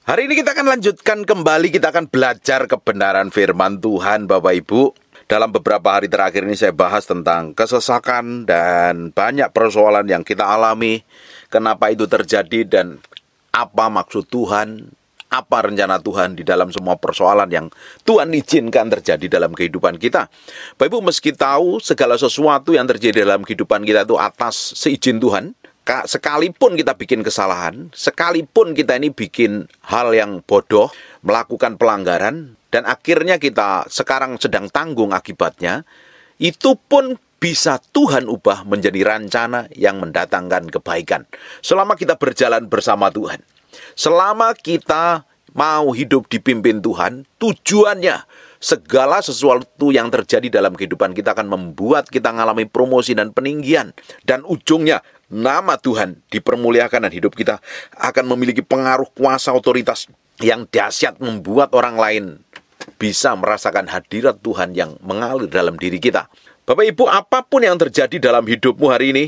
Hari ini kita akan lanjutkan kembali, kita akan belajar kebenaran firman Tuhan, Bapak Ibu. Dalam beberapa hari terakhir ini saya bahas tentang kesesakan dan banyak persoalan yang kita alami. Kenapa itu terjadi dan apa maksud Tuhan, apa rencana Tuhan di dalam semua persoalan yang Tuhan izinkan terjadi dalam kehidupan kita. Bapak Ibu, meski tahu segala sesuatu yang terjadi dalam kehidupan kita itu atas seizin Tuhan, sekalipun kita bikin kesalahan, sekalipun kita ini bikin hal yang bodoh, melakukan pelanggaran, dan akhirnya kita sekarang sedang tanggung akibatnya, itu pun bisa Tuhan ubah menjadi rencana yang mendatangkan kebaikan. Selama kita berjalan bersama Tuhan, selama kita mau hidup dipimpin Tuhan, tujuannya segala sesuatu yang terjadi dalam kehidupan kita akan membuat kita mengalami promosi dan peninggian. Dan ujungnya, nama Tuhan dipermuliakan dan hidup kita akan memiliki pengaruh kuasa otoritas yang dahsyat, membuat orang lain bisa merasakan hadirat Tuhan yang mengalir dalam diri kita. Bapak Ibu, apapun yang terjadi dalam hidupmu hari ini,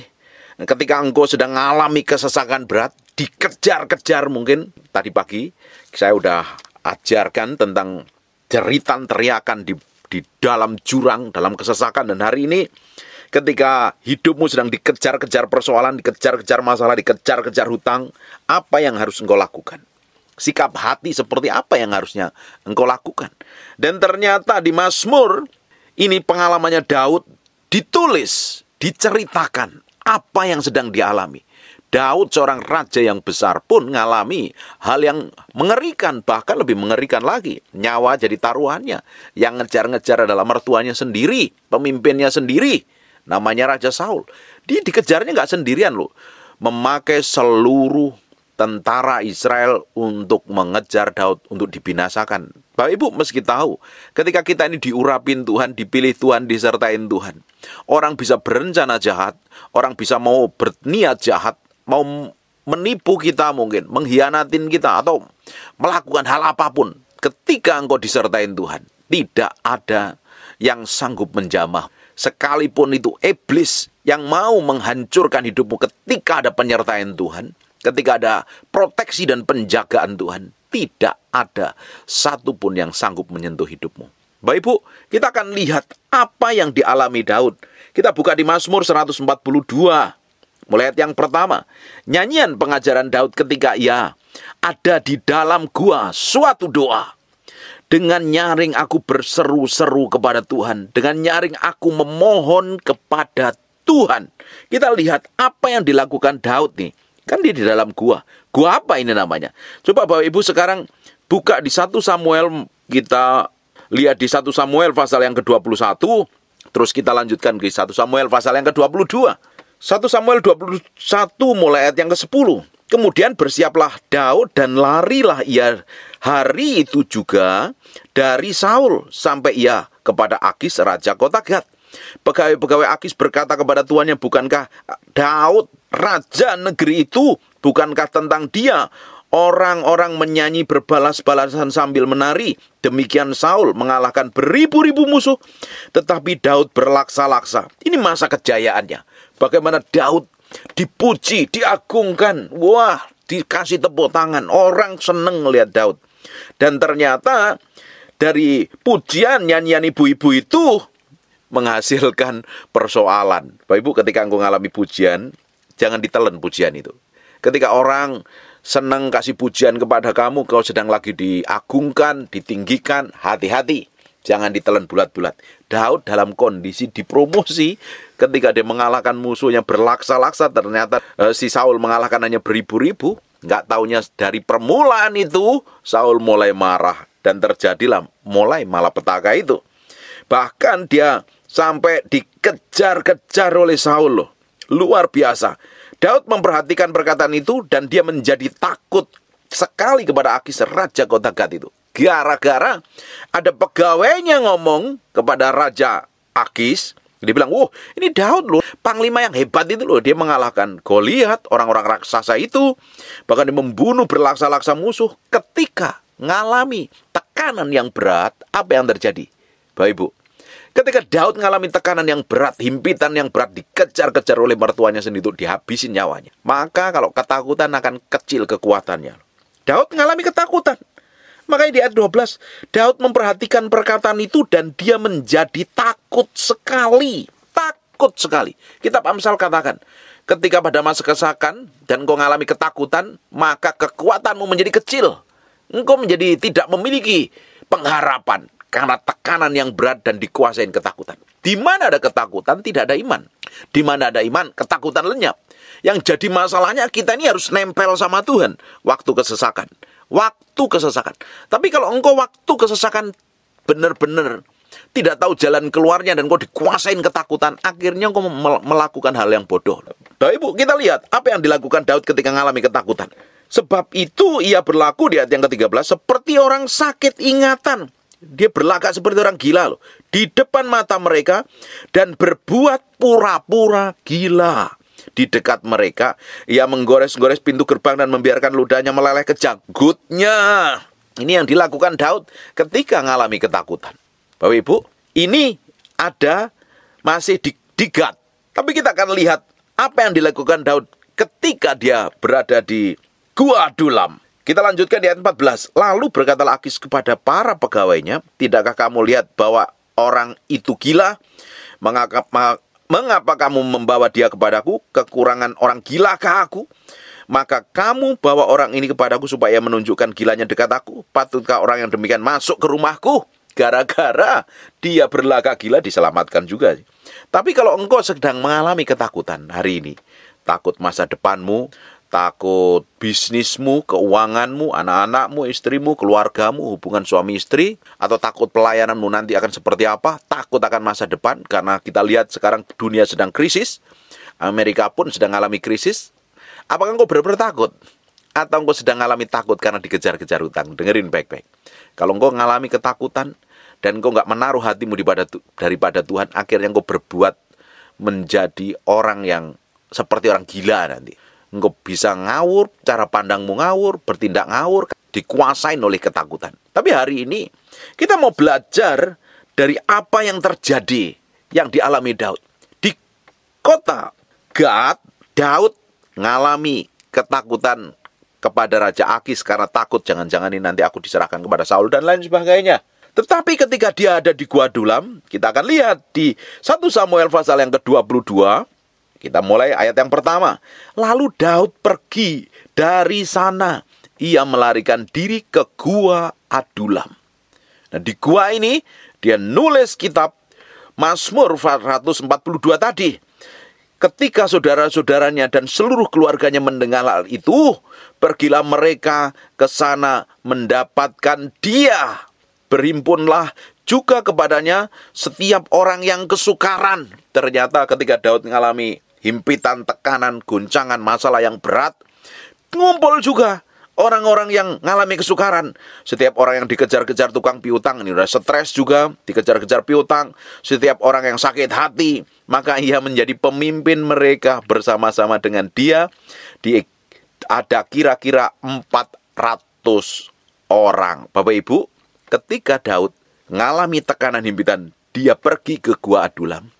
ketika engkau sedang mengalami kesesakan berat, dikejar-kejar mungkin, tadi pagi saya udah ajarkan tentang jeritan teriakan di dalam jurang, dalam kesesakan. Dan hari ini ketika hidupmu sedang dikejar-kejar persoalan, dikejar-kejar masalah, dikejar-kejar hutang, apa yang harus engkau lakukan? Sikap hati seperti apa yang harusnya engkau lakukan? Dan ternyata di Mazmur, ini pengalamannya Daud ditulis, diceritakan apa yang sedang dialami. Daud seorang raja yang besar pun mengalami hal yang mengerikan, bahkan lebih mengerikan lagi. Nyawa jadi taruhannya. Yang ngejar-ngejar adalah mertuanya sendiri, pemimpinnya sendiri. Namanya Raja Saul. Dia dikejarnya nggak sendirian loh. Memakai seluruh tentara Israel untuk mengejar Daud, untuk dibinasakan. Bapak Ibu, meski tahu, ketika kita ini diurapin Tuhan, dipilih Tuhan, disertain Tuhan, orang bisa berencana jahat, orang bisa mau berniat jahat, mau menipu kita mungkin, mengkhianatin kita, atau melakukan hal apapun. Ketika engkau disertain Tuhan, tidak ada yang sanggup menjamah. Sekalipun itu iblis yang mau menghancurkan hidupmu, ketika ada penyertaan Tuhan, ketika ada proteksi dan penjagaan Tuhan, tidak ada satupun yang sanggup menyentuh hidupmu. Bapak Ibu, kita akan lihat apa yang dialami Daud. Kita buka di Mazmur 142. Mulai ayat yang pertama. Nyanyian pengajaran Daud ketika ia ada di dalam gua, suatu doa. Dengan nyaring aku berseru-seru kepada Tuhan. Dengan nyaring aku memohon kepada Tuhan. Kita lihat apa yang dilakukan Daud nih. Kan dia di dalam gua. Gua apa ini namanya? Coba Bapak Ibu sekarang buka di 1 Samuel. Kita lihat di 1 Samuel pasal yang ke-21. Terus kita lanjutkan ke 1 Samuel pasal yang ke-22. 1 Samuel 21 mulai ayat yang ke-10. Kemudian bersiaplah Daud dan larilah ia hari itu juga dari Saul sampai ia kepada Akis raja kota Gat. Pegawai-pegawai Akis berkata kepada tuannya, bukankah Daud raja negeri itu? Bukankah tentang dia orang-orang menyanyi berbalas-balasan sambil menari? Demikian Saul mengalahkan beribu-ribu musuh, tetapi Daud berlaksa-laksa. Ini masa kejayaannya. Bagaimana Daud dipuji, diagungkan. Wah, dikasih tepuk tangan. Orang seneng melihat Daud. Dan ternyata dari pujian nyanyian ibu-ibu itu menghasilkan persoalan. Bapak Ibu, ketika engkau mengalami pujian, jangan ditelan pujian itu. Ketika orang senang kasih pujian kepada kamu, kau sedang lagi diagungkan, ditinggikan, hati-hati. Jangan ditelan bulat-bulat. Daud dalam kondisi dipromosi ketika dia mengalahkan musuhnya berlaksa-laksa. Ternyata si Saul mengalahkan hanya beribu-ribu. Nggak taunya dari permulaan itu Saul mulai marah. Dan terjadilah mulai malapetaka itu. Bahkan dia sampai dikejar-kejar oleh Saul loh. Luar biasa. Daud memperhatikan perkataan itu dan dia menjadi takut sekali kepada Akis raja kota Gat itu. Gara-gara ada pegawainya ngomong kepada Raja Akis. Dia bilang, wah ini Daud loh, panglima yang hebat itu loh. Dia mengalahkan Goliat, orang-orang raksasa itu. Bahkan dia membunuh berlaksa-laksa musuh. Ketika ngalami tekanan yang berat, apa yang terjadi? Bapak Ibu, ketika Daud mengalami tekanan yang berat, himpitan yang berat, dikejar-kejar oleh mertuanya sendiri, itu dihabisin nyawanya. Maka kalau ketakutan akan kecil kekuatannya. Daud mengalami ketakutan. Makanya di ayat 12, Daud memperhatikan perkataan itu dan dia menjadi takut sekali. Takut sekali. Kitab Amsal katakan, ketika pada masa kesesakan dan engkau mengalami ketakutan, maka kekuatanmu menjadi kecil. Engkau menjadi tidak memiliki pengharapan karena tekanan yang berat dan dikuasain ketakutan. Di mana ada ketakutan, tidak ada iman. Di mana ada iman, ketakutan lenyap. Yang jadi masalahnya kita ini harus nempel sama Tuhan waktu kesesakan. Waktu kesesakan. Tapi kalau engkau waktu kesesakan benar-benar tidak tahu jalan keluarnya dan engkau dikuasain ketakutan, akhirnya engkau melakukan hal yang bodoh. Bapak Ibu, kita lihat apa yang dilakukan Daud ketika mengalami ketakutan. Sebab itu ia berlaku di ayat yang ke-13 seperti orang sakit ingatan. Dia berlagak seperti orang gila loh. Di depan mata mereka dan berbuat pura-pura gila. Di dekat mereka, ia menggores-gores pintu gerbang dan membiarkan ludahnya meleleh ke janggutnya. Ini yang dilakukan Daud ketika mengalami ketakutan. Bapak Ibu, ini ada masih di Gad. Tapi kita akan lihat apa yang dilakukan Daud ketika dia berada di Gua Adulam. Kita lanjutkan di ayat 14. Lalu berkatalah Akis kepada para pegawainya, tidakkah kamu lihat bahwa orang itu gila? Mengapa kamu membawa dia kepadaku? Kekurangan orang gilakah aku? Maka kamu bawa orang ini kepadaku supaya menunjukkan gilanya dekat aku. Patutkah orang yang demikian masuk ke rumahku? Gara-gara dia berlagak gila diselamatkan juga. Tapi kalau engkau sedang mengalami ketakutan hari ini, takut masa depanmu, takut bisnismu, keuanganmu, anak-anakmu, istrimu, keluargamu, hubungan suami istri, atau takut pelayananmu nanti akan seperti apa, takut akan masa depan, karena kita lihat sekarang dunia sedang krisis, Amerika pun sedang mengalami krisis. Apakah engkau benar-benar takut? Atau engkau sedang mengalami takut karena dikejar-kejar hutang? Dengerin baik-baik. Kalau engkau mengalami ketakutan, dan engkau nggak menaruh hatimu daripada Tuhan, akhirnya engkau berbuat menjadi orang yang seperti orang gila nanti. Engkau bisa ngawur, cara pandangmu ngawur, bertindak ngawur, dikuasain oleh ketakutan. Tapi hari ini, kita mau belajar dari apa yang terjadi, yang dialami Daud. Di kota Gad, Daud ngalami ketakutan kepada Raja Akis karena takut jangan-jangan ini nanti aku diserahkan kepada Saul dan lain sebagainya. Tetapi ketika dia ada di Gua Adulam, kita akan lihat di 1 Samuel pasal yang ke-22, kita mulai ayat yang pertama. Lalu Daud pergi dari sana. Ia melarikan diri ke Gua Adulam. Nah, di gua ini dia nulis kitab Mazmur 142 tadi. Ketika saudara-saudaranya dan seluruh keluarganya mendengar hal itu, pergilah mereka ke sana mendapatkan dia. Berhimpunlah juga kepadanya setiap orang yang kesukaran. Ternyata ketika Daud mengalami himpitan, tekanan, guncangan, masalah yang berat, ngumpul juga orang-orang yang mengalami kesukaran. Setiap orang yang dikejar-kejar tukang piutang, ini udah stres juga, dikejar-kejar piutang. Setiap orang yang sakit hati, maka ia menjadi pemimpin mereka bersama-sama dengan dia. Ada kira-kira 400 orang. Bapak Ibu, ketika Daud mengalami tekanan himpitan, dia pergi ke Gua Adulam.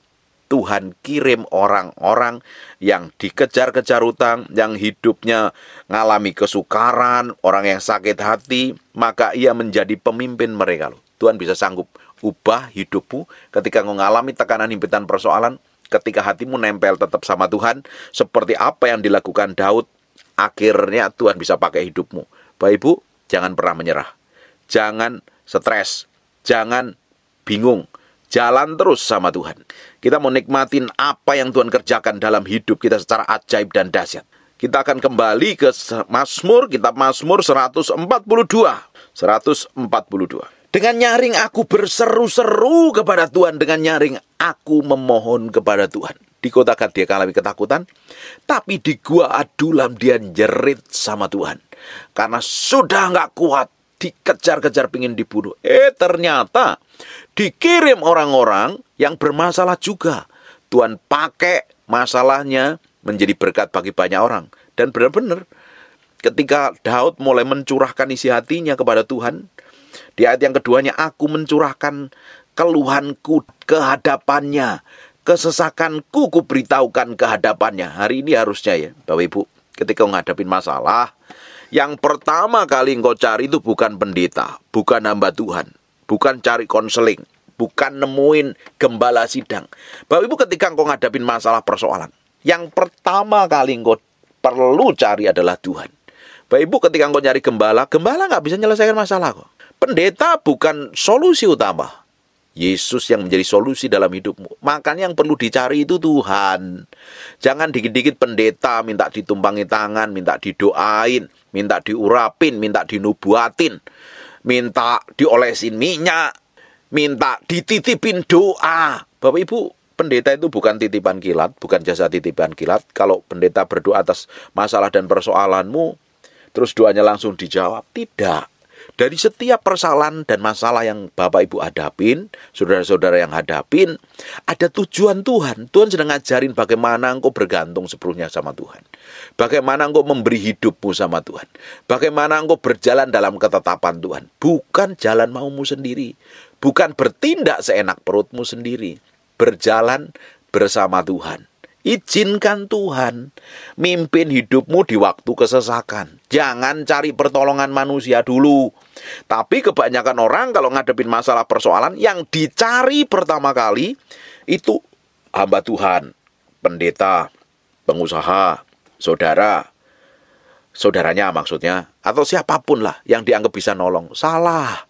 Tuhan kirim orang-orang yang dikejar-kejar hutang, yang hidupnya mengalami kesukaran, orang yang sakit hati, maka ia menjadi pemimpin mereka. Tuhan bisa sanggup ubah hidupmu ketika mengalami tekanan himpitan persoalan, ketika hatimu nempel tetap sama Tuhan, seperti apa yang dilakukan Daud, akhirnya Tuhan bisa pakai hidupmu. Bapak Ibu, jangan pernah menyerah. Jangan stres, jangan bingung. Jalan terus sama Tuhan. Kita mau nikmatin apa yang Tuhan kerjakan dalam hidup kita secara ajaib dan dahsyat. Kita akan kembali ke Mazmur, kitab Mazmur 142. Dengan nyaring aku berseru-seru kepada Tuhan. Dengan nyaring aku memohon kepada Tuhan. Di kota Gad dia mengalami ketakutan. Tapi di Gua Adulam dia jerit sama Tuhan. Karena sudah nggak kuat. Dikejar-kejar pingin dibunuh. Ternyata dikirim orang-orang yang bermasalah juga. Tuhan pakai masalahnya menjadi berkat bagi banyak orang. Dan benar-benar ketika Daud mulai mencurahkan isi hatinya kepada Tuhan, di ayat yang keduanya, aku mencurahkan keluhanku ke hadapannya, kesesakanku ku beritahukan ke hadapannya. Hari ini harusnya ya Bapak Ibu, ketika menghadapi masalah, Yang pertama kali engkau cari itu bukan pendeta, bukan hamba Tuhan, bukan cari konseling, bukan nemuin gembala sidang. Bapak Ibu, ketika engkau ngadapin masalah persoalan, yang pertama kali engkau perlu cari adalah Tuhan. Bapak Ibu, ketika engkau nyari gembala nggak bisa menyelesaikan masalah kok. Pendeta bukan solusi utama. Yesus yang menjadi solusi dalam hidupmu. Makanya yang perlu dicari itu Tuhan. Jangan dikit-dikit pendeta minta ditumpangi tangan, minta didoain, minta diurapin, minta dinubuatin, minta diolesin minyak, minta dititipin doa. Bapak Ibu, pendeta itu bukan titipan kilat, bukan jasa titipan kilat. Kalau pendeta berdoa atas masalah dan persoalanmu, terus doanya langsung dijawab. Tidak. Dari setiap persoalan dan masalah yang Bapak Ibu hadapin, saudara-saudara yang hadapin, ada tujuan Tuhan. Tuhan sedang ngajarin bagaimana engkau bergantung sepenuhnya sama Tuhan. Bagaimana engkau memberi hidupmu sama Tuhan. Bagaimana engkau berjalan dalam ketetapan Tuhan. Bukan jalan maumu sendiri. Bukan bertindak seenak perutmu sendiri. Berjalan bersama Tuhan. Izinkan Tuhan mimpin hidupmu di waktu kesesakan. Jangan cari pertolongan manusia dulu. Tapi kebanyakan orang kalau ngadepin masalah persoalan, yang dicari pertama kali itu hamba Tuhan, pendeta, pengusaha, saudaranya maksudnya, atau siapapun lah yang dianggap bisa nolong. Salah.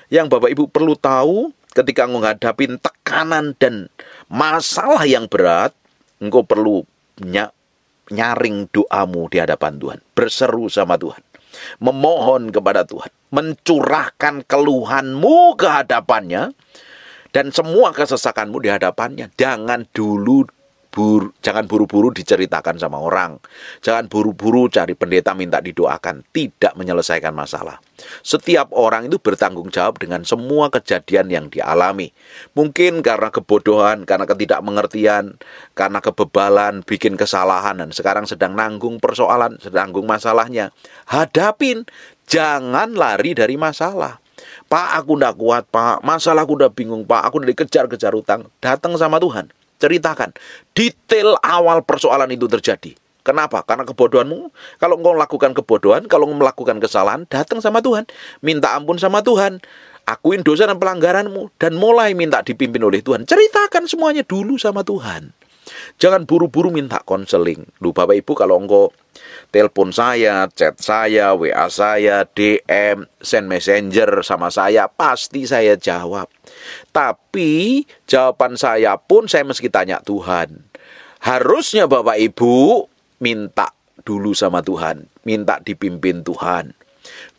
Yang Bapak Ibu perlu tahu, ketika menghadapin tekanan dan masalah yang berat, engkau perlu nyaring doamu di hadapan Tuhan. Berseru sama Tuhan. Memohon kepada Tuhan. Mencurahkan keluhanmu ke hadapannya. Dan semua kesesakanmu di hadapannya. Jangan buru-buru diceritakan sama orang. Jangan buru-buru cari pendeta minta didoakan. Tidak menyelesaikan masalah. Setiap orang itu bertanggung jawab dengan semua kejadian yang dialami. Mungkin karena kebodohan, karena ketidakmengertian, karena kebebalan, bikin kesalahan, dan sekarang sedang nanggung persoalan, sedang nanggung masalahnya. Hadapin, jangan lari dari masalah. Pak, aku udah kuat, Pak. Masalah aku udah bingung, Pak. Aku udah dikejar-kejar utang. Datang sama Tuhan. Ceritakan detail awal persoalan itu terjadi. Kenapa? Karena kebodohanmu. Kalau engkau melakukan kebodohan, kalau engkau melakukan kesalahan, datang sama Tuhan. Minta ampun sama Tuhan. Akuin dosa dan pelanggaranmu. Dan mulai minta dipimpin oleh Tuhan. Ceritakan semuanya dulu sama Tuhan. Jangan buru-buru minta konseling. Loh Bapak Ibu, kalau engkau telepon saya, chat saya, WA saya, DM, send messenger sama saya, pasti saya jawab. Tapi jawaban saya pun saya mesti tanya Tuhan. Harusnya Bapak Ibu minta dulu sama Tuhan, minta dipimpin Tuhan.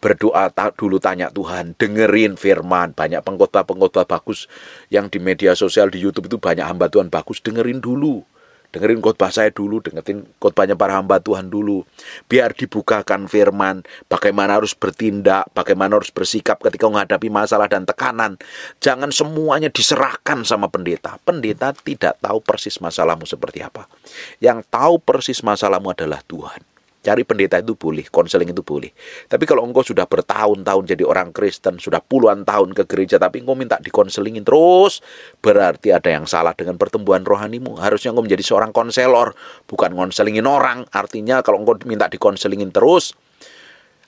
Berdoa dulu, tanya Tuhan, dengerin firman. Banyak pengkhotbah-pengkhotbah bagus yang di media sosial, di YouTube itu banyak hamba Tuhan bagus. Dengerin dulu. Dengerin khotbah saya dulu, dengerin khotbahnya para hamba Tuhan dulu. Biar dibukakan firman, bagaimana harus bertindak, bagaimana harus bersikap ketika menghadapi masalah dan tekanan. Jangan semuanya diserahkan sama pendeta. Pendeta tidak tahu persis masalahmu seperti apa. Yang tahu persis masalahmu adalah Tuhan. Cari pendeta itu boleh, konseling itu boleh. Tapi kalau engkau sudah bertahun-tahun jadi orang Kristen, sudah puluhan tahun ke gereja, tapi engkau minta dikonselingin terus, berarti ada yang salah dengan pertumbuhan rohanimu. Harusnya engkau menjadi seorang konselor, bukan konselingin orang. Artinya kalau engkau minta dikonselingin terus,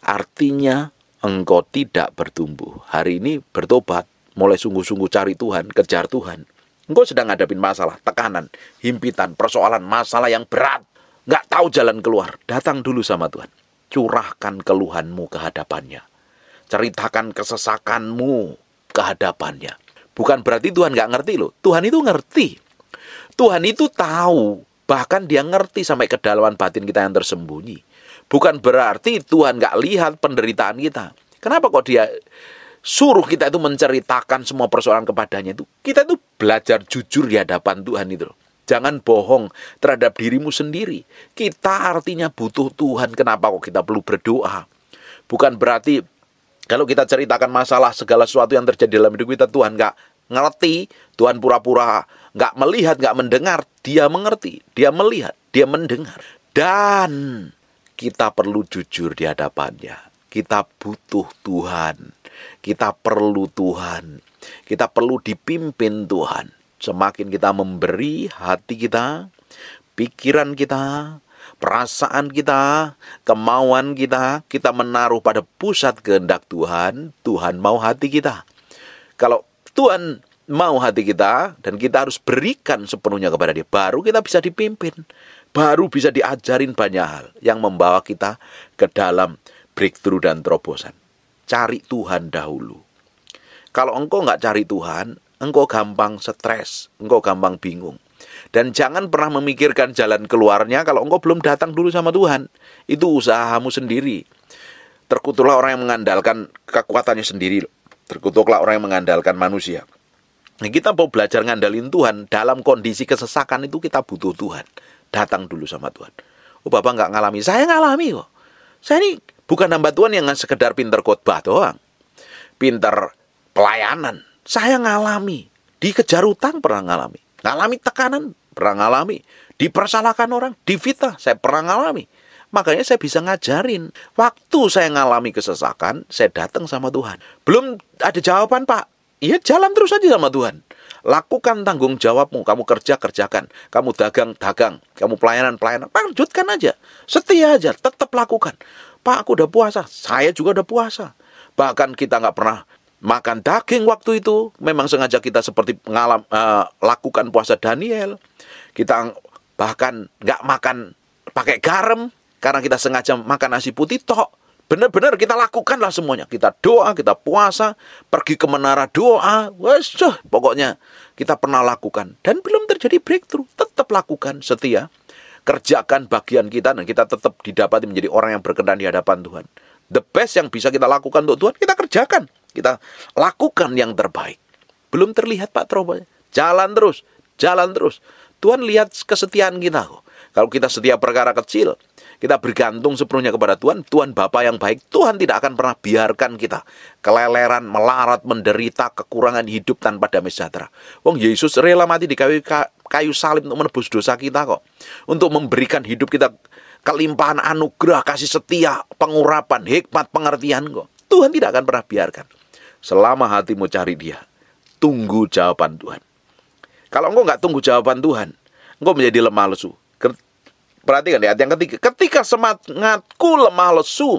artinya engkau tidak bertumbuh. Hari ini bertobat, mulai sungguh-sungguh cari Tuhan, kejar Tuhan. Engkau sedang ngadapin masalah, tekanan, himpitan, persoalan, masalah yang berat. Nggak tahu jalan keluar, datang dulu sama Tuhan. Curahkan keluhanmu ke hadapannya. Ceritakan kesesakanmu ke hadapannya. Bukan berarti Tuhan nggak ngerti loh. Tuhan itu ngerti. Tuhan itu tahu. Bahkan dia ngerti sampai kedalaman batin kita yang tersembunyi. Bukan berarti Tuhan nggak lihat penderitaan kita. Kenapa kok dia suruh kita itu menceritakan semua persoalan kepadanya itu? Kita itu belajar jujur di hadapan Tuhan itu loh. Jangan bohong terhadap dirimu sendiri. Kita artinya butuh Tuhan. Kenapa kok kita perlu berdoa? Bukan berarti kalau kita ceritakan masalah segala sesuatu yang terjadi dalam hidup kita, Tuhan nggak ngerti, Tuhan pura-pura nggak melihat, nggak mendengar. Dia mengerti, dia melihat, dia mendengar. Dan kita perlu jujur di hadapannya. Kita butuh Tuhan. Kita perlu Tuhan. Kita perlu dipimpin Tuhan. Semakin kita memberi hati kita, pikiran kita, perasaan kita, kemauan kita, kita menaruh pada pusat kehendak Tuhan, Tuhan mau hati kita. Kalau Tuhan mau hati kita, dan kita harus berikan sepenuhnya kepada Dia, baru kita bisa dipimpin, baru bisa diajarin banyak hal yang membawa kita ke dalam breakthrough dan terobosan. Cari Tuhan dahulu. Kalau engkau nggak cari Tuhan, engkau gampang stres, engkau gampang bingung. Dan jangan pernah memikirkan jalan keluarnya kalau engkau belum datang dulu sama Tuhan. Itu usahamu sendiri. Terkutuklah orang yang mengandalkan kekuatannya sendiri. Terkutuklah orang yang mengandalkan manusia. Nah, kita mau belajar ngandalin Tuhan dalam kondisi kesesakan itu kita butuh Tuhan. Datang dulu sama Tuhan. Oh, Bapak nggak ngalami. Saya ngalami kok. Saya ini bukan hamba Tuhan yang sekedar pinter khotbah doang. Pinter pelayanan. Saya ngalami. Dikejar utang pernah ngalami. Ngalami tekanan pernah ngalami. Dipersalahkan orang, difitnah saya pernah ngalami. Makanya saya bisa ngajarin. Waktu saya ngalami kesesakan, saya datang sama Tuhan. Belum ada jawaban, Pak. Ya jalan terus aja sama Tuhan. Lakukan tanggung jawabmu. Kamu kerja, kerjakan. Kamu dagang, dagang. Kamu pelayanan, pelayanan. Lanjutkan aja. Setia aja. Tetap lakukan. Pak, aku udah puasa. Saya juga udah puasa. Bahkan kita nggak pernah makan daging waktu itu. Memang sengaja kita seperti lakukan puasa Daniel. Kita bahkan nggak makan pakai garam. Karena kita sengaja makan nasi putih tok. Benar-benar kita lakukanlah semuanya. Kita doa, kita puasa, pergi ke menara doa. Pokoknya kita pernah lakukan. Dan belum terjadi breakthrough. Tetap lakukan, setia. Kerjakan bagian kita dan kita tetap didapati menjadi orang yang berkenan di hadapan Tuhan. The best yang bisa kita lakukan untuk Tuhan, kita kerjakan. Kita lakukan yang terbaik. Belum terlihat Pak terobosannya. Jalan terus, jalan terus. Tuhan lihat kesetiaan kita kok. Kalau kita setia perkara kecil, kita bergantung sepenuhnya kepada Tuhan, Tuhan Bapa yang baik, Tuhan tidak akan pernah biarkan kita keleleran, melarat, menderita, kekurangan hidup tanpa damai sejahtera. Wong Yesus rela mati di kayu salib untuk menebus dosa kita kok. Untuk memberikan hidup kita kelimpahan anugerah, kasih setia, pengurapan, hikmat, pengertian kok. Tuhan tidak akan pernah biarkan. Selama hatimu cari Dia, tunggu jawaban Tuhan. Kalau engkau nggak tunggu jawaban Tuhan, engkau menjadi lemah lesu. Perhatikan di ayat yang ketiga. Ketika semangatku lemah lesu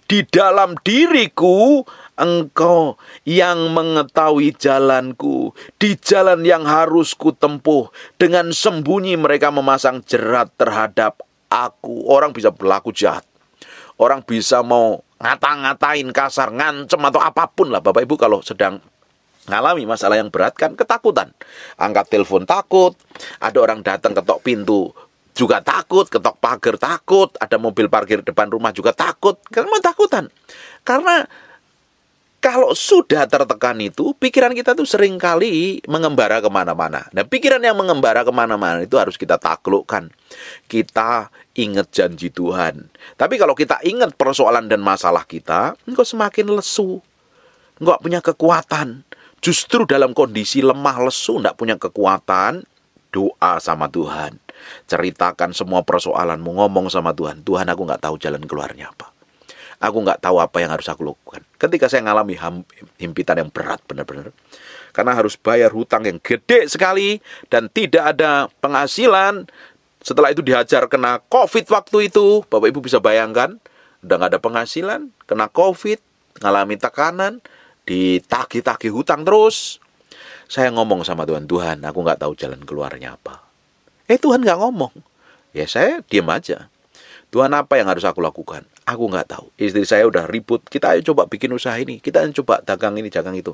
di dalam diriku, Engkau yang mengetahui jalanku. Di jalan yang harus kutempuh. Dengan sembunyi mereka memasang jerat terhadap aku. Orang bisa berlaku jahat. Orang bisa mau ngata-ngatain kasar, ngancem atau apapun lah. Bapak Ibu kalau sedang ngalami masalah yang berat kan ketakutan. Angkat telepon takut. Ada orang datang ketok pintu juga takut, ketok pagar takut, ada mobil parkir depan rumah juga takut. Karena takutan. Karena kalau sudah tertekan itu, pikiran kita tuh seringkali mengembara kemana-mana. Nah, pikiran yang mengembara kemana-mana itu harus kita taklukkan. Kita ingat janji Tuhan. Tapi kalau kita ingat persoalan dan masalah kita, engkau semakin lesu. Engkau punya kekuatan. Justru dalam kondisi lemah lesu, enggak punya kekuatan, doa sama Tuhan. Ceritakan semua persoalanmu, ngomong sama Tuhan. Tuhan, aku nggak tahu jalan keluarnya apa. Aku nggak tahu apa yang harus aku lakukan. Ketika saya ngalami himpitan yang berat benar-benar. Karena harus bayar hutang yang gede sekali. Dan tidak ada penghasilan. Setelah itu dihajar kena COVID waktu itu. Bapak Ibu bisa bayangkan. Udah nggak ada penghasilan. Kena COVID. Ngalami tekanan. Ditagih-tagih hutang terus. Saya ngomong sama Tuhan. Tuhan, aku nggak tahu jalan keluarnya apa. Tuhan nggak ngomong. Ya saya diam aja. Tuhan, apa yang harus aku lakukan? Aku nggak tahu. Istri saya udah ribut. Kita ayo coba bikin usaha ini. Kita ayo coba dagang ini, dagang itu.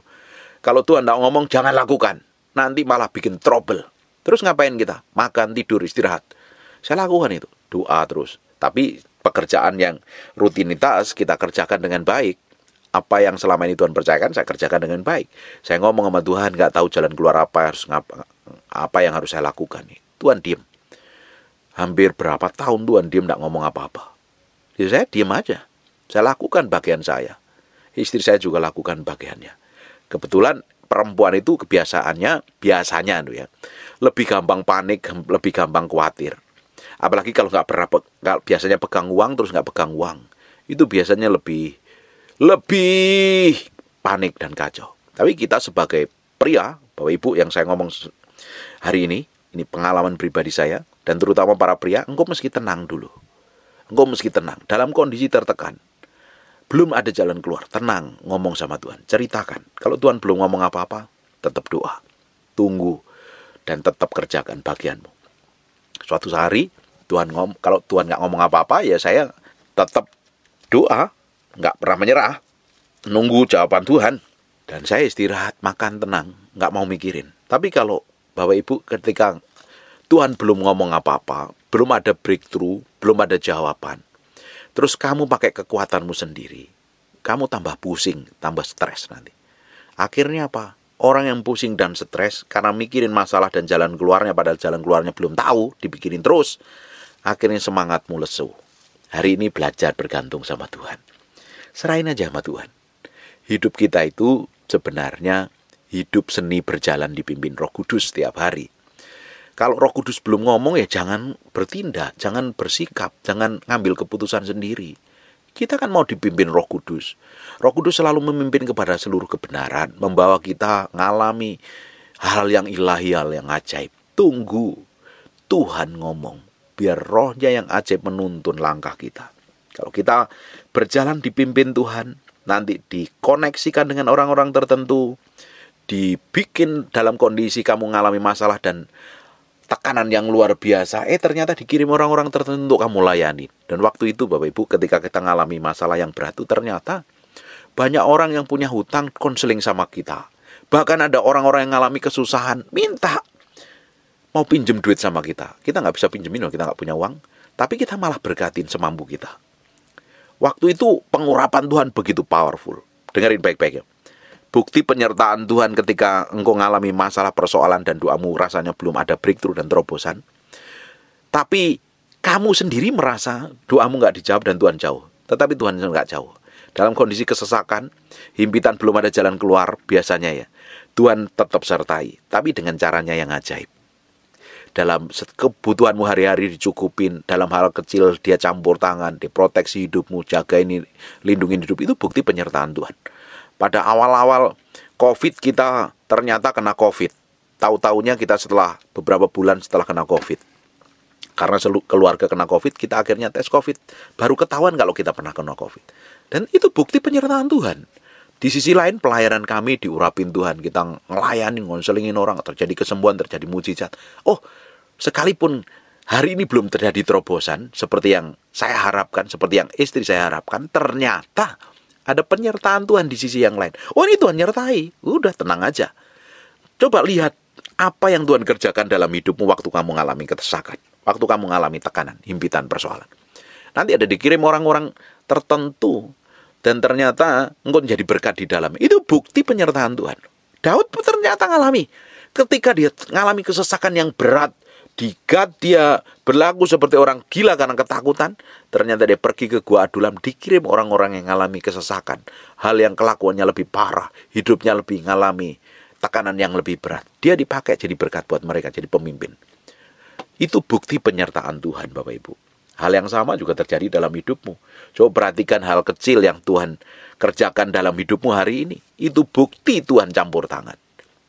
Kalau Tuhan nggak ngomong, jangan lakukan. Nanti malah bikin trouble. Terus ngapain kita? Makan, tidur, istirahat. Saya lakukan itu. Doa terus. Tapi pekerjaan yang rutinitas kita kerjakan dengan baik. Apa yang selama ini Tuhan percayakan, saya kerjakan dengan baik. Saya ngomong sama Tuhan, nggak tahu jalan keluar apa yang harus saya lakukan. Tuhan diem. Hampir berapa tahun Tuhan diem, nggak ngomong apa-apa. Jadi saya diem aja. Saya lakukan bagian saya. Istri saya juga lakukan bagiannya. Kebetulan perempuan itu kebiasaannya, biasanya ya, lebih gampang panik, lebih gampang khawatir. Apalagi kalau biasanya pegang uang terus nggak pegang uang. Itu biasanya lebih panik dan kacau. Tapi kita sebagai pria, Bapak Ibu yang saya ngomong hari ini pengalaman pribadi saya, dan terutama para pria, engkau mesti tenang dulu. engkau meski tenang, dalam kondisi tertekan, belum ada jalan keluar, tenang, ngomong sama Tuhan, ceritakan. Kalau Tuhan belum ngomong apa-apa, tetap doa, tunggu, dan tetap kerjakan bagianmu. Suatu hari, kalau Tuhan nggak ngomong apa-apa, ya saya tetap doa, nggak pernah menyerah, nunggu jawaban Tuhan. Dan saya istirahat, makan tenang, nggak mau mikirin. Tapi kalau Bapak Ibu ketika Tuhan belum ngomong apa-apa, belum ada breakthrough, belum ada jawaban, terus kamu pakai kekuatanmu sendiri, kamu tambah pusing, tambah stres nanti. Akhirnya apa? Orang yang pusing dan stres karena mikirin masalah dan jalan keluarnya, padahal jalan keluarnya belum tahu, dipikirin terus, akhirnya semangatmu lesu. Hari ini belajar bergantung sama Tuhan. Serahin aja sama Tuhan. Hidup kita itu sebenarnya hidup seni berjalan dipimpin Roh Kudus setiap hari. Kalau Roh Kudus belum ngomong, ya jangan bertindak, jangan bersikap, jangan ngambil keputusan sendiri. Kita kan mau dipimpin Roh Kudus. Roh Kudus selalu memimpin kepada seluruh kebenaran, membawa kita ngalami hal yang ilahi, hal yang ajaib. Tunggu Tuhan ngomong, biar rohnya yang ajaib menuntun langkah kita. Kalau kita berjalan dipimpin Tuhan, nanti dikoneksikan dengan orang-orang tertentu, dibikin dalam kondisi kamu mengalami masalah dan tekanan yang luar biasa, ternyata dikirim orang-orang tertentu untuk kamu layani. Dan waktu itu Bapak Ibu, ketika kita mengalami masalah yang berat itu, ternyata banyak orang yang punya hutang konseling sama kita. Bahkan ada orang-orang yang mengalami kesusahan, minta mau pinjem duit sama kita. Kita nggak bisa pinjemin, kita nggak punya uang, tapi kita malah berkatin semampu kita. Waktu itu pengurapan Tuhan begitu powerful. Dengerin baik-baik ya. Bukti penyertaan Tuhan ketika engkau mengalami masalah, persoalan, dan doamu rasanya belum ada breakthrough dan terobosan. Tapi kamu sendiri merasa doamu nggak dijawab dan Tuhan jauh. Tetapi Tuhan nggak jauh. Dalam kondisi kesesakan, himpitan, belum ada jalan keluar, biasanya ya, Tuhan tetap sertai. Tapi dengan caranya yang ajaib. Dalam kebutuhanmu hari-hari dicukupin, dalam hal kecil dia campur tangan, diproteksi hidupmu, jaga ini, lindungin hidup, itu bukti penyertaan Tuhan. Pada awal-awal COVID kita ternyata kena COVID. Tahu-taunya kita setelah beberapa bulan setelah kena COVID. Karena keluarga kena COVID, kita akhirnya tes COVID. Baru ketahuan kalau kita pernah kena COVID. Dan itu bukti penyertaan Tuhan. Di sisi lain pelayanan kami diurapin Tuhan. Kita ngelayanin, ngonselingin orang, terjadi kesembuhan, terjadi mujizat. Oh, sekalipun hari ini belum terjadi terobosan seperti yang saya harapkan, seperti yang istri saya harapkan, ternyata ada penyertaan Tuhan di sisi yang lain. Oh, ini Tuhan nyertai. Udah, tenang aja. Coba lihat apa yang Tuhan kerjakan dalam hidupmu waktu kamu mengalami kesesakan, waktu kamu mengalami tekanan, himpitan, persoalan. Nanti ada dikirim orang-orang tertentu dan ternyata engkau menjadi berkat di dalamnya. Itu bukti penyertaan Tuhan. Daud pun ternyata mengalami. Ketika dia mengalami kesesakan yang berat, di Gad dia berlaku seperti orang gila karena ketakutan. Ternyata dia pergi ke Gua Adulam, dikirim orang-orang yang mengalami kesesakan, hal yang kelakuannya lebih parah, hidupnya lebih mengalami tekanan yang lebih berat. Dia dipakai jadi berkat buat mereka, jadi pemimpin. Itu bukti penyertaan Tuhan, Bapak Ibu. Hal yang sama juga terjadi dalam hidupmu. Coba perhatikan hal kecil yang Tuhan kerjakan dalam hidupmu hari ini. Itu bukti Tuhan campur tangan.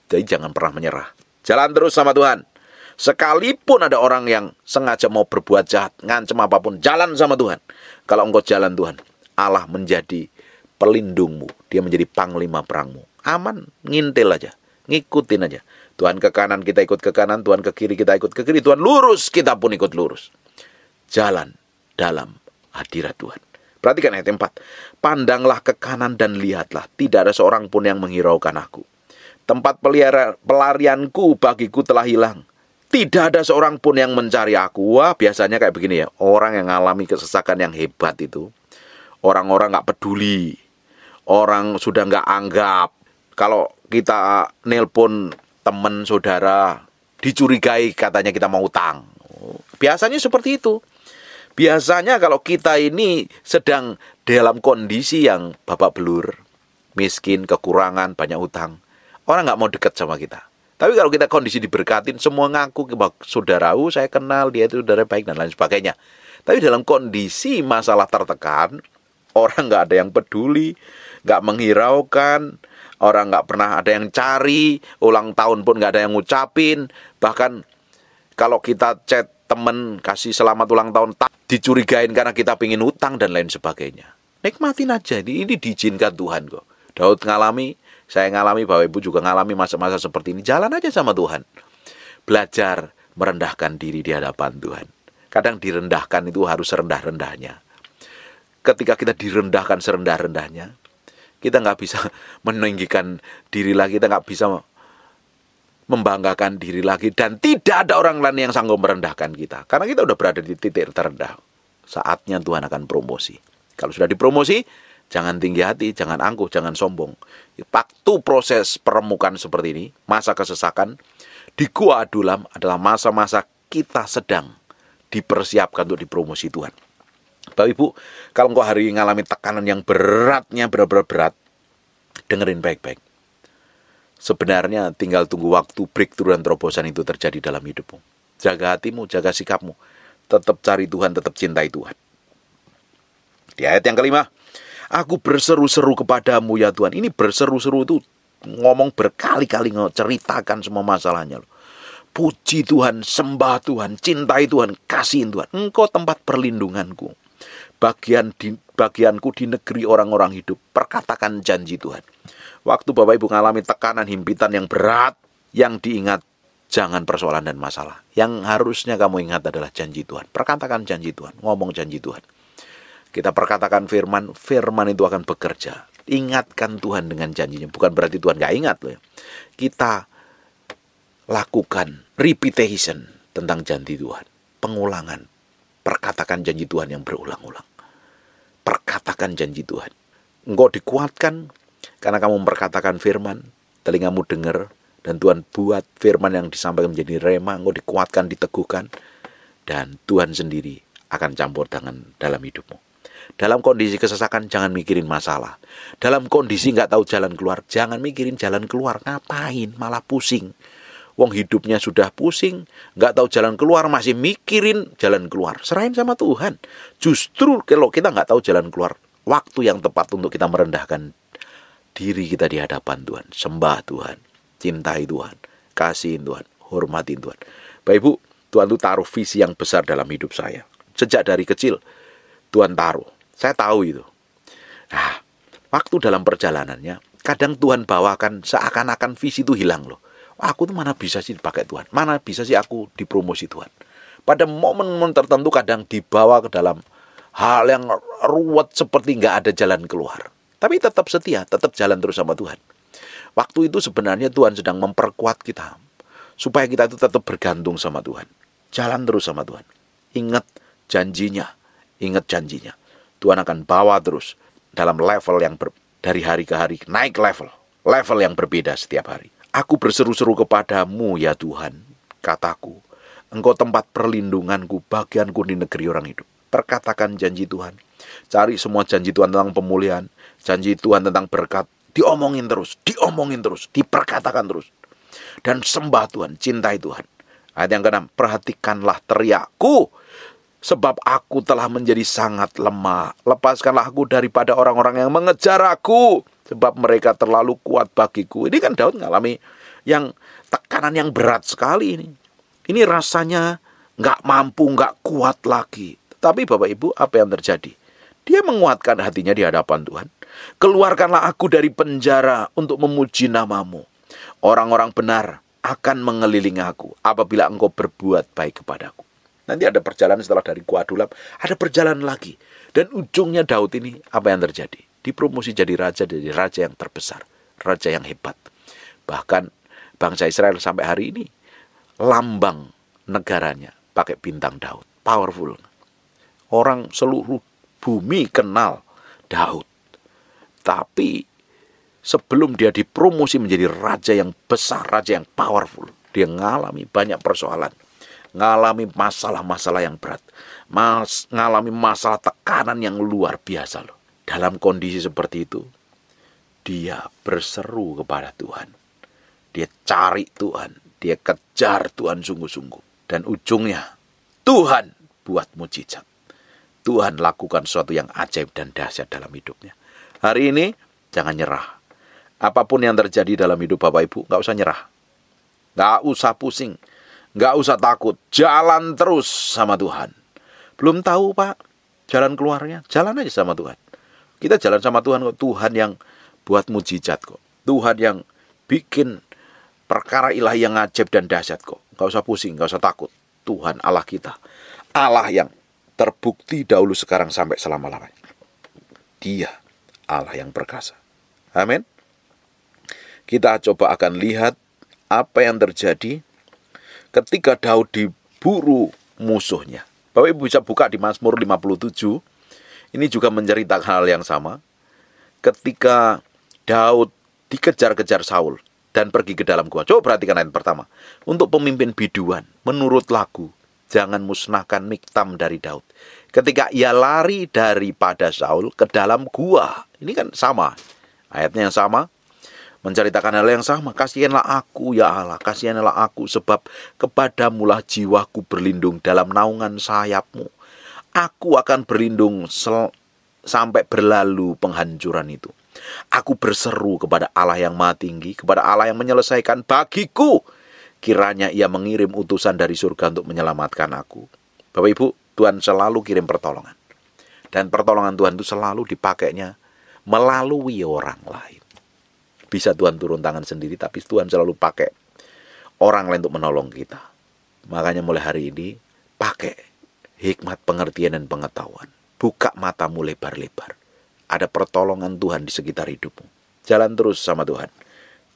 Jadi jangan pernah menyerah. Jalan terus sama Tuhan. Sekalipun ada orang yang sengaja mau berbuat jahat, ngancam apapun, jalan sama Tuhan. Kalau engkau jalan Tuhan, Allah menjadi pelindungmu. Dia menjadi panglima perangmu. Aman, ngintil aja, ngikutin aja. Tuhan ke kanan, kita ikut ke kanan. Tuhan ke kiri, kita ikut ke kiri. Tuhan lurus, kita pun ikut lurus. Jalan dalam hadirat Tuhan. Perhatikan ayat 4. Pandanglah ke kanan dan lihatlah, tidak ada seorang pun yang menghiraukan aku. Tempat pelarianku bagiku telah hilang. Tidak ada seorang pun yang mencari aku. Wah, biasanya kayak begini ya. Orang yang mengalami kesesakan yang hebat itu, orang-orang gak peduli. Orang sudah gak anggap. Kalau kita nelpon teman, saudara, dicurigai katanya kita mau utang. Biasanya seperti itu. Biasanya kalau kita ini sedang dalam kondisi yang babak belur, miskin, kekurangan, banyak utang, orang gak mau dekat sama kita. Tapi kalau kita kondisi diberkatin, semua ngaku ke saudara, saya kenal, dia itu saudara baik, dan lain sebagainya. Tapi dalam kondisi masalah tertekan, orang nggak ada yang peduli, nggak menghiraukan, orang nggak pernah ada yang cari, ulang tahun pun nggak ada yang ngucapin. Bahkan kalau kita chat temen kasih selamat ulang tahun, dicurigain karena kita pingin utang dan lain sebagainya. Nikmatin aja, ini diizinkan Tuhan kok. Daud ngalami, saya ngalami, Bapak Ibu juga ngalami masa-masa seperti ini. Jalan aja sama Tuhan. Belajar merendahkan diri di hadapan Tuhan. Kadang direndahkan itu harus serendah-rendahnya. Ketika kita direndahkan serendah-rendahnya, kita nggak bisa meninggikan diri lagi, kita nggak bisa membanggakan diri lagi, dan tidak ada orang lain yang sanggup merendahkan kita. Karena kita udah berada di titik terendah. Saatnya Tuhan akan promosi. Kalau sudah dipromosi, jangan tinggi hati, jangan angkuh, jangan sombong. Waktu proses peremukan seperti ini, masa kesesakan, di Gua Adulam adalah masa-masa kita sedang dipersiapkan untuk dipromosi Tuhan. Bapak Ibu, kalau engkau hari ini ngalami tekanan yang beratnya benar-benar berat, dengerin baik-baik. Sebenarnya tinggal tunggu waktu breakthrough dan terobosan itu terjadi dalam hidupmu. Jaga hatimu, jaga sikapmu. Tetap cari Tuhan, tetap cintai Tuhan. Di ayat yang kelima, aku berseru-seru kepadamu ya Tuhan. Ini berseru-seru itu ngomong berkali-kali, ceritakan semua masalahnya. Puji Tuhan, sembah Tuhan, cintai Tuhan, kasihin Tuhan. Engkau tempat perlindunganku. Bagianku di negeri orang-orang hidup. Perkatakan janji Tuhan. Waktu Bapak Ibu mengalami tekanan, himpitan yang berat, yang diingat jangan persoalan dan masalah. Yang harusnya kamu ingat adalah janji Tuhan. Perkatakan janji Tuhan, ngomong janji Tuhan. Kita perkatakan firman, firman itu akan bekerja. Ingatkan Tuhan dengan janjinya. Bukan berarti Tuhan gak ingat loh ya. Kita lakukan repetition tentang janji Tuhan. Pengulangan. Perkatakan janji Tuhan yang berulang-ulang. Perkatakan janji Tuhan. Engkau dikuatkan karena kamu memperkatakan firman, telingamu dengar, dan Tuhan buat firman yang disampaikan menjadi rema, engkau dikuatkan, diteguhkan, dan Tuhan sendiri akan campur tangan dalam hidupmu. Dalam kondisi kesesakan, jangan mikirin masalah. Dalam kondisi nggak tahu jalan keluar, jangan mikirin jalan keluar. Ngapain? Malah pusing. Wong hidupnya sudah pusing, nggak tahu jalan keluar, masih mikirin jalan keluar. Serahin sama Tuhan. Justru kalau kita nggak tahu jalan keluar, waktu yang tepat untuk kita merendahkan diri kita di hadapan Tuhan. Sembah Tuhan, cintai Tuhan, kasihin Tuhan, hormatin Tuhan. Bapak Ibu, Tuhan itu taruh visi yang besar dalam hidup saya. Sejak dari kecil, Tuhan taruh. Saya tahu itu. Nah, waktu dalam perjalanannya, kadang Tuhan bawakan seakan-akan visi itu hilang loh. Aku tuh mana bisa sih dipakai Tuhan? Mana bisa sih aku dipromosi Tuhan? Pada momen-momen tertentu kadang dibawa ke dalam hal yang ruwet seperti nggak ada jalan keluar. Tapi tetap setia, tetap jalan terus sama Tuhan. Waktu itu sebenarnya Tuhan sedang memperkuat kita. Supaya kita itu tetap bergantung sama Tuhan. Jalan terus sama Tuhan. Ingat janjinya. Ingat janjinya. Tuhan akan bawa terus dalam level yang dari hari ke hari. Naik level. Level yang berbeda setiap hari. Aku berseru-seru kepadamu ya Tuhan, kataku. Engkau tempat perlindunganku, bagianku di negeri orang hidup. Perkatakan janji Tuhan. Cari semua janji Tuhan tentang pemulihan. Janji Tuhan tentang berkat. Diomongin terus, diperkatakan terus. Dan sembah Tuhan, cintai Tuhan. Ayat yang ke-6, perhatikanlah teriakku. Sebab aku telah menjadi sangat lemah. Lepaskanlah aku daripada orang-orang yang mengejar aku. Sebab mereka terlalu kuat bagiku. Ini kan Daud ngalami yang tekanan yang berat sekali ini. Ini rasanya nggak mampu, nggak kuat lagi. Tapi Bapak Ibu, apa yang terjadi? Dia menguatkan hatinya di hadapan Tuhan. Keluarkanlah aku dari penjara untuk memuji namamu. Orang-orang benar akan mengelilingi aku apabila engkau berbuat baik kepadaku. Nanti ada perjalanan setelah dari Gua Adulam, ada perjalanan lagi. Dan ujungnya Daud ini, apa yang terjadi? Dipromosi jadi raja yang terbesar. Raja yang hebat. Bahkan bangsa Israel sampai hari ini, lambang negaranya pakai bintang Daud. Powerful. Orang seluruh bumi kenal Daud. Tapi sebelum dia dipromosi menjadi raja yang besar, raja yang powerful, dia mengalami banyak persoalan. Mengalami masalah-masalah yang berat. Mengalami masalah tekanan yang luar biasa loh. Dalam kondisi seperti itu, dia berseru kepada Tuhan. Dia cari Tuhan. Dia kejar Tuhan sungguh-sungguh. Dan ujungnya, Tuhan buat mujizat. Tuhan lakukan sesuatu yang ajaib dan dahsyat dalam hidupnya. Hari ini, jangan nyerah. Apapun yang terjadi dalam hidup Bapak Ibu, gak usah nyerah. Gak usah pusing. Nggak usah takut, jalan terus sama Tuhan. Belum tahu Pak, jalan keluarnya, jalan aja sama Tuhan. Kita jalan sama Tuhan kok. Tuhan yang buat mujizat kok. Tuhan yang bikin perkara ilahi yang ajaib dan dahsyat kok. Nggak usah pusing, nggak usah takut. Tuhan Allah kita, Allah yang terbukti dahulu, sekarang, sampai selama-lamanya. Dia Allah yang perkasa. Amin. Kita coba akan lihat apa yang terjadi ketika Daud diburu musuhnya. Bapak Ibu bisa buka di Mazmur 57. Ini juga menceritakan hal yang sama. Ketika Daud dikejar-kejar Saul dan pergi ke dalam gua. Coba perhatikan ayat pertama. Untuk pemimpin biduan, menurut lagu, jangan musnahkan Miktam dari Daud. Ketika ia lari daripada Saul ke dalam gua. Ini kan sama. Ayatnya yang sama. Menceritakan hal yang sama. Kasihanlah aku ya Allah, kasihanlah aku, sebab kepadamulah jiwaku berlindung dalam naungan sayapmu. Aku akan berlindung sampai berlalu penghancuran itu. Aku berseru kepada Allah yang Maha Tinggi, kepada Allah yang menyelesaikan bagiku. Kiranya ia mengirim utusan dari surga untuk menyelamatkan aku. Bapak Ibu, Tuhan selalu kirim pertolongan. Dan pertolongan Tuhan itu selalu dipakainya melalui orang lain. Bisa Tuhan turun tangan sendiri, tapi Tuhan selalu pakai orang lain untuk menolong kita. Makanya mulai hari ini, pakai hikmat, pengertian, dan pengetahuan. Buka matamu lebar-lebar. Ada pertolongan Tuhan di sekitar hidupmu. Jalan terus sama Tuhan.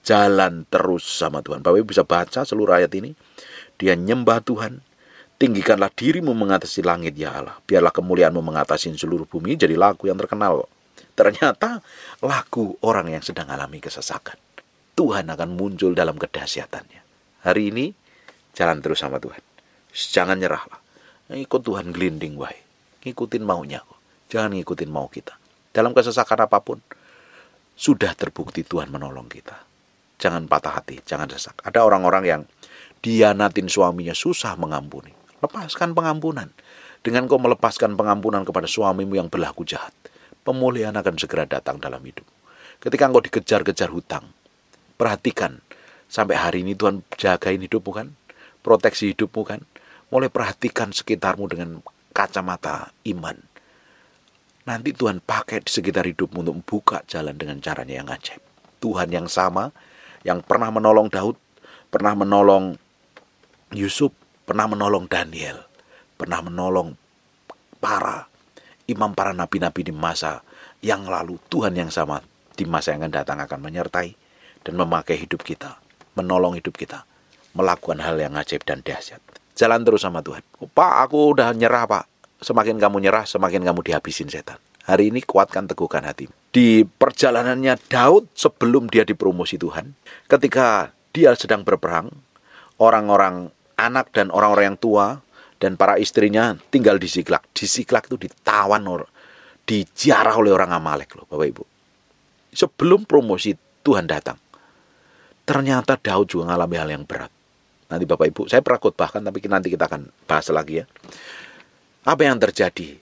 Jalan terus sama Tuhan. Bapak Ibu bisa baca seluruh ayat ini. Dia nyembah Tuhan. Tinggikanlah dirimu mengatasi langit ya Allah. Biarlah kemuliaanmu mengatasi seluruh bumi. Jadi lagu yang terkenal. Ternyata lagu orang yang sedang alami kesesakan. Tuhan akan muncul dalam kedahsyatannya. Hari ini jalan terus sama Tuhan. Jangan nyerahlah. Ikut Tuhan gelinding wae. Ngikutin maunya kok. Jangan ngikutin mau kita. Dalam kesesakan apapun, sudah terbukti Tuhan menolong kita. Jangan patah hati, jangan sesak. Ada orang-orang yang dianatin suaminya, susah mengampuni. Lepaskan pengampunan. Dengan kau melepaskan pengampunan kepada suamimu yang berlaku jahat, pemulihan akan segera datang dalam hidup. Ketika engkau dikejar-kejar hutang, perhatikan, sampai hari ini Tuhan jagain hidupmu kan? Proteksi hidupmu kan? Mulai perhatikan sekitarmu dengan kacamata iman. Nanti Tuhan pakai di sekitar hidupmu untuk membuka jalan dengan caranya yang ajaib. Tuhan yang sama, yang pernah menolong Daud, pernah menolong Yusuf, pernah menolong Daniel, pernah menolong para imam, para nabi-nabi di masa yang lalu. Tuhan yang sama di masa yang akan datang akan menyertai dan memakai hidup kita, menolong hidup kita, melakukan hal yang ajaib dan dahsyat. Jalan terus sama Tuhan. Pak, aku udah nyerah Pak. Semakin kamu nyerah, semakin kamu dihabisin setan. Hari ini kuatkan, teguhkan hati. Di perjalanannya Daud sebelum dia dipromosi Tuhan, ketika dia sedang berperang, orang-orang anak dan orang-orang yang tua dan para istrinya tinggal di Siklak. Di Siklak itu ditawan, dijarah oleh orang Amalek loh, Bapak Ibu. Sebelum promosi Tuhan datang, ternyata Daud juga mengalami hal yang berat. Nanti Bapak Ibu, saya pernah khotbahkan, tapi nanti kita akan bahas lagi ya. Apa yang terjadi?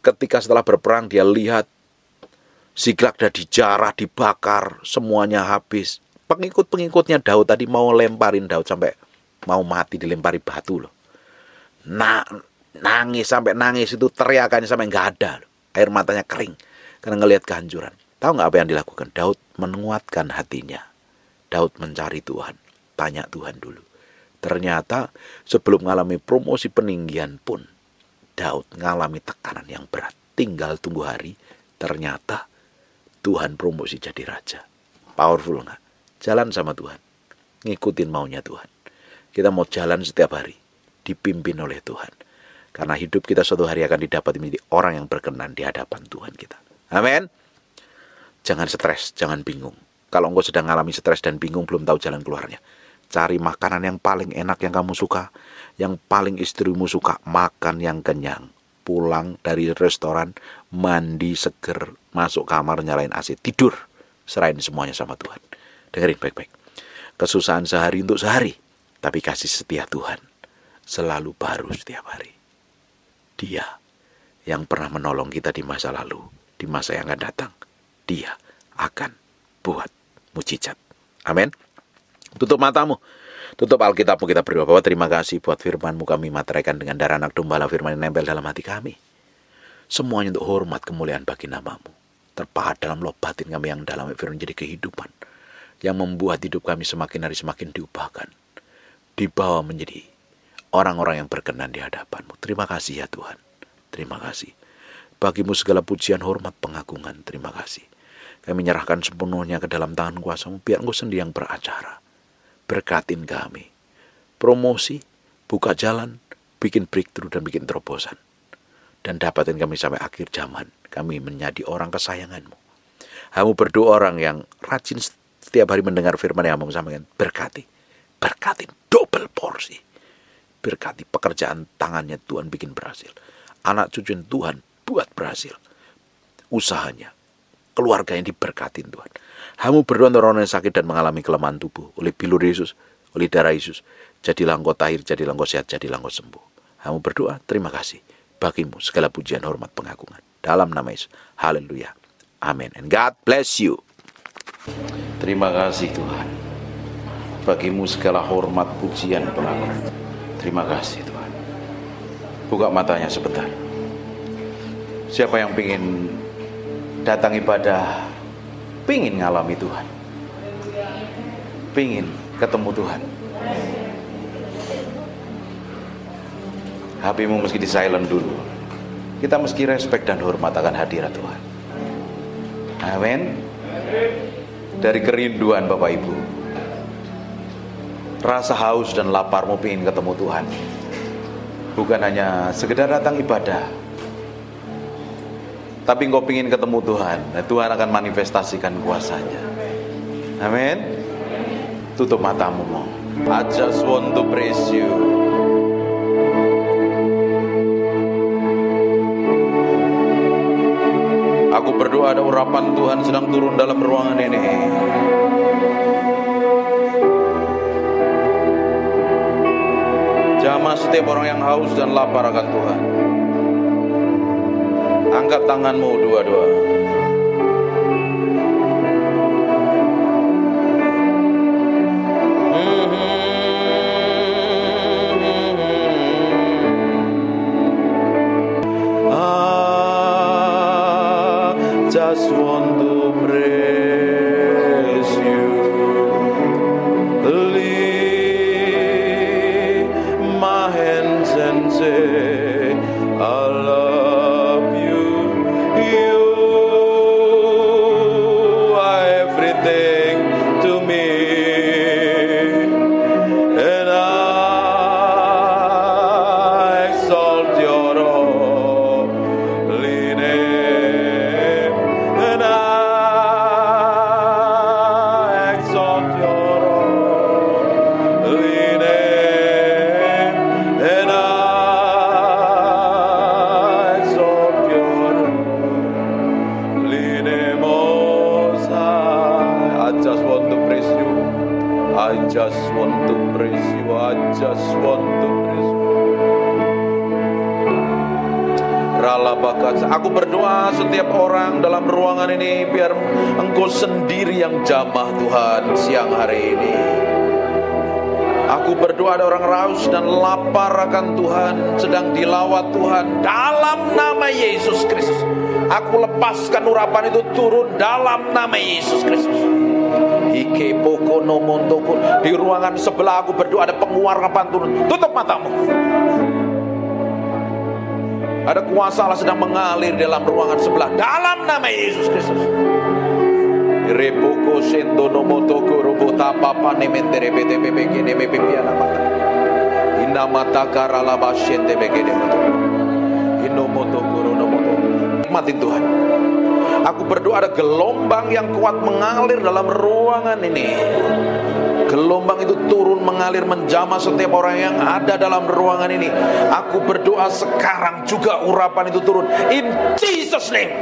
Ketika setelah berperang dia lihat Siklak sudah dijarah, dibakar, semuanya habis. Pengikut-pengikutnya Daud tadi mau lemparin Daud sampai mau mati, dilempari batu loh. Nangis sampai nangis itu, teriakannya sampai nggak ada loh. Air matanya kering karena ngelihat kehancuran. Tahu nggak apa yang dilakukan? Daud menguatkan hatinya. Daud mencari Tuhan, tanya Tuhan dulu. Ternyata sebelum mengalami promosi peninggian pun, Daud mengalami tekanan yang berat. Tinggal tunggu hari, ternyata Tuhan promosi jadi raja. Powerful nggak? Jalan sama Tuhan, ngikutin maunya Tuhan. Kita mau jalan setiap hari, dipimpin oleh Tuhan. Karena hidup kita suatu hari akan didapat menjadi orang yang berkenan di hadapan Tuhan kita. Amin. Jangan stres, jangan bingung. Kalau engkau sedang mengalami stres dan bingung, belum tahu jalan keluarnya, cari makanan yang paling enak yang kamu suka, yang paling istrimu suka, makan yang kenyang. Pulang dari restoran, mandi seger, masuk kamar, nyalain AC, tidur. Serahin semuanya sama Tuhan. Dengerin baik-baik. Kesusahan sehari untuk sehari, tapi kasih setia Tuhan selalu baru setiap hari. Dia yang pernah menolong kita di masa lalu, di masa yang akan datang, Dia akan buat mujizat. Amin. Tutup matamu. Tutup Alkitabmu, kita berdoa. Bapa, terima kasih buat firman-Mu, kami materaikan dengan darah anak domba, firman yang nempel dalam hati kami. Semuanya untuk hormat kemuliaan bagi nama-Mu. Terpahat dalam loh batin kami yang dalam firman jadi kehidupan, yang membuat hidup kami semakin hari semakin diubahkan, dibawa menjadi orang-orang yang berkenan di hadapan-Mu. Terima kasih ya Tuhan. Terima kasih. Bagimu segala pujian, hormat, pengagungan. Terima kasih. Kami menyerahkan sepenuhnya ke dalam tangan kuasa-Mu, biar Engkau sendiri yang beracara. Berkatin kami, promosi, buka jalan, bikin breakthrough dan bikin terobosan. Dan dapatin kami sampai akhir zaman, kami menjadi orang kesayangan-Mu. Kamu berdoa orang yang rajin setiap hari mendengar firman yang kamu sampaikan. Berkati, double porsi. Berkati pekerjaan tangannya, Tuhan bikin berhasil. Anak cucu Tuhan buat berhasil. Usahanya, keluarga yang diberkatin Tuhan. Kamu berdoa untuk orang yang sakit dan mengalami kelemahan tubuh. Oleh bilur Yesus, oleh darah Yesus. Jadilah engkau tahir, jadilah engkau sehat, jadilah engkau sembuh. Kamu berdoa, terima kasih. Bagimu segala pujian, hormat, pengagungan. Dalam nama Yesus. Haleluya. Amin. And God bless you. Terima kasih Tuhan. Bagimu segala hormat, pujian, pengagungan. Terima kasih Tuhan. Buka matanya sebentar. Siapa yang ingin datang ibadah, pingin ngalami Tuhan, pingin ketemu Tuhan, HP-mu mesti di silent dulu. Kita mesti respect dan hormat akan hadirat Tuhan. Amin. Dari kerinduan Bapak Ibu, rasa haus dan laparmu pingin ketemu Tuhan, bukan hanya sekedar datang ibadah, tapi engkau pingin ketemu Tuhan. Nah, Tuhan akan manifestasikan kuasanya. Amin. Tutup matamu. I just want to praise you. Aku berdoa ada urapan Tuhan sedang turun dalam ruangan ini. Jamah setiap orang yang haus dan lapar akan Tuhan. Angkat tanganmu dua-dua. Just want to praise you. Lift my hands and say, I love you. You are everything to me, and I exalt your holy name, and I exalt your holy name, and I exalt your holy name most high. I just want to praise you. I just want to praise you. I just want to praise you. Ralabakat. Aku berdoa setiap orang dalam ruangan ini, biar Engkau sendiri yang jamah Tuhan siang hari ini. Aku berdoa ada orang raus dan lapar akan Tuhan, sedang dilawat Tuhan dalam nama Yesus Kristus. Aku lepaskan urapan itu turun dalam nama Yesus Kristus. Ike poko nomontoko. Di ruangan sebelah aku berdoa ada penguarapan turun. Tutup matamu. Ada kuasa Allah sedang mengalir dalam ruangan sebelah dalam nama Yesus Kristus. Repoko sendo nomotoko robota papa nementere bete bebeke neme pipiana mata. Inna mata karala basyente begede mata. Inomotoko ronomoto. Nikmatin Tuhan. Aku berdoa ada gelombang yang kuat mengalir dalam ruangan ini. Gelombang itu turun mengalir menjamah setiap orang yang ada dalam ruangan ini. Aku berdoa sekarang juga urapan itu turun in Jesus name.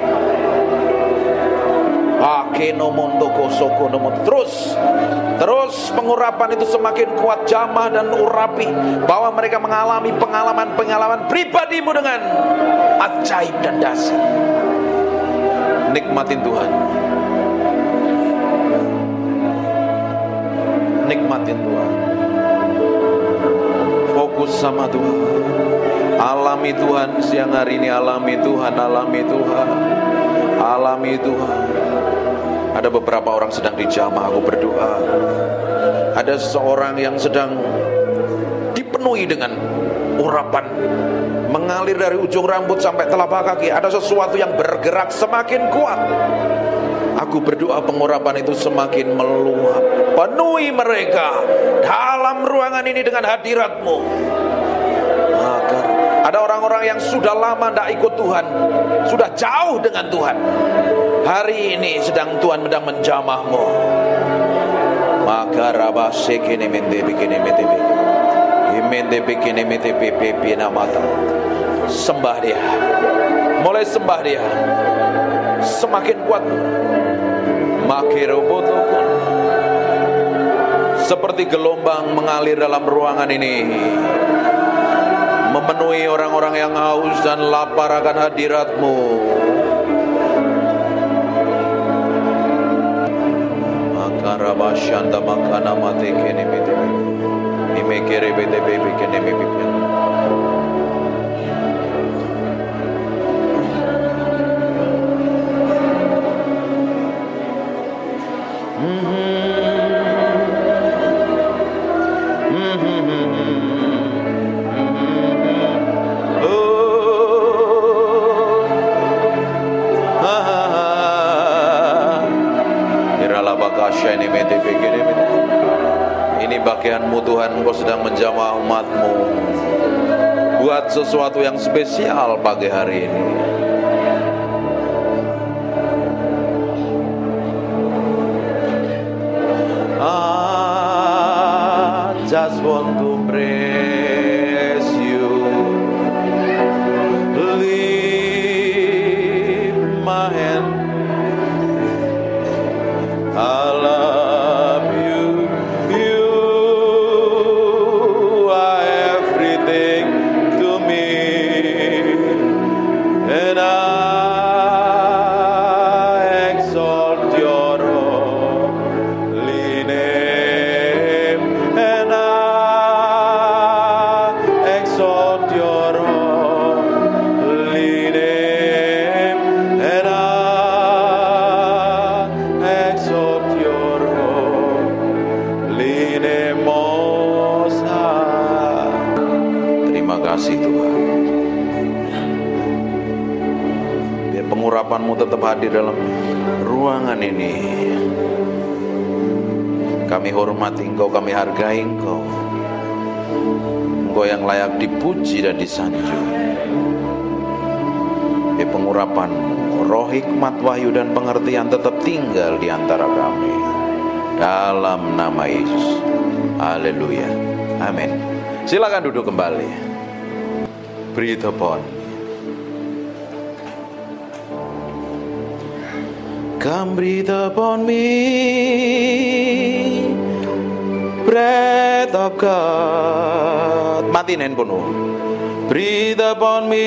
Terus pengurapan itu semakin kuat jamah dan urapi, bahwa mereka mengalami pengalaman pribadimu dengan ajaib dan dahsyat. Nikmatin Tuhan. Nikmatin Tuhan. fokus sama Tuhan. Alami Tuhan siang hari ini, alami Tuhan, alami Tuhan, alami Tuhan. Ada beberapa orang sedang dijamah, aku berdoa. Ada seseorang yang sedang dipenuhi dengan urapan, mengalir dari ujung rambut sampai telapak kaki. Ada sesuatu yang bergerak semakin kuat. Aku berdoa pengurapan itu semakin meluap. Penuhi mereka dalam ruangan ini dengan hadirat-Mu. Agar ada orang-orang yang sudah lama tidak ikut Tuhan, sudah jauh dengan Tuhan, hari ini sedang Tuhan sedang menjamah-Mu. Maka rabasekene mende bikene mende imende bikene mende pipi namata. Sembah Dia, mulai sembah Dia, semakin kuat. Makirobotokon, seperti gelombang mengalir dalam ruangan ini, memenuhi orang-orang yang haus dan lapar akan hadirat-Mu. Makarabasyanda makana mate kene mete imekere bete bebe kene bebe. Ini bagian-Mu Tuhan, Engkau sedang menjamah umat-Mu. Buat sesuatu yang spesial pagi hari ini. I just want to praise You, lift my hand, I love You, You are everything to me, and I exalt Your holy name, and I exalt Your holy name, and I exalt Your holy name, Most High. Terima kasih Tuhan. Biar pengurapan-Mu tetap hadir dalam ruangan ini. Kami hormati Engkau, kami hargai Engkau. Engkau yang layak dipuji dan disanjung. Biar pengurapan-Mu, roh hikmat, wahyu dan pengertian tetap tinggal di antara kami. Dalam nama Yesus. Haleluya. Amin. Silakan duduk kembali. Breathe upon. Come breathe upon me, breath of God. Matiin handphone. Breathe upon me,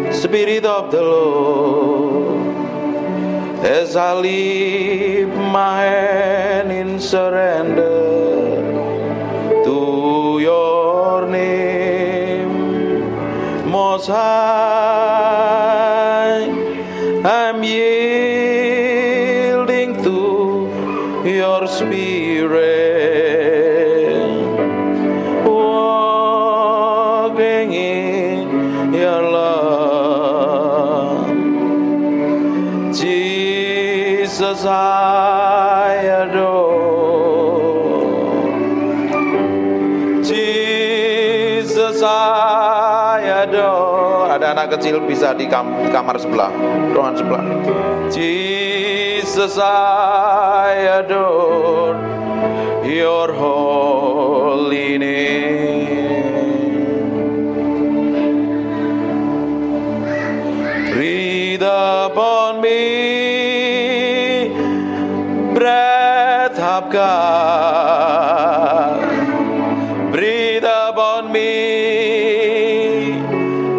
Spirit of the Lord, as I lift my hand in surrender to Your name, Most High. I'm yielding to Your Spirit, walking in Your love. Jesus, I adore. Jesus, I adore. Ada anak kecil bisa di kamar sebelah, ruangan sebelah. Jesus, I adore Your holy name. Breathe upon me, breath of God. Breathe upon me,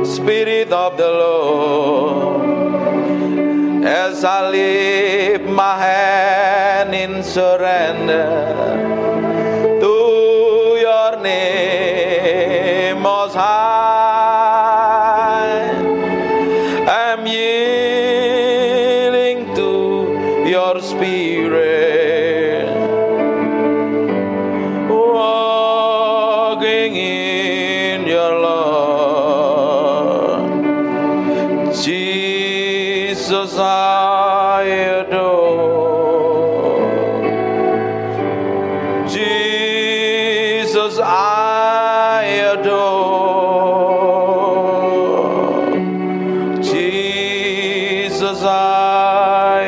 Spirit of the Lord, as I lift my hand in surrender to your spirit, walking in your love. Jesus, I adore. Jesus, I adore. Jesus, I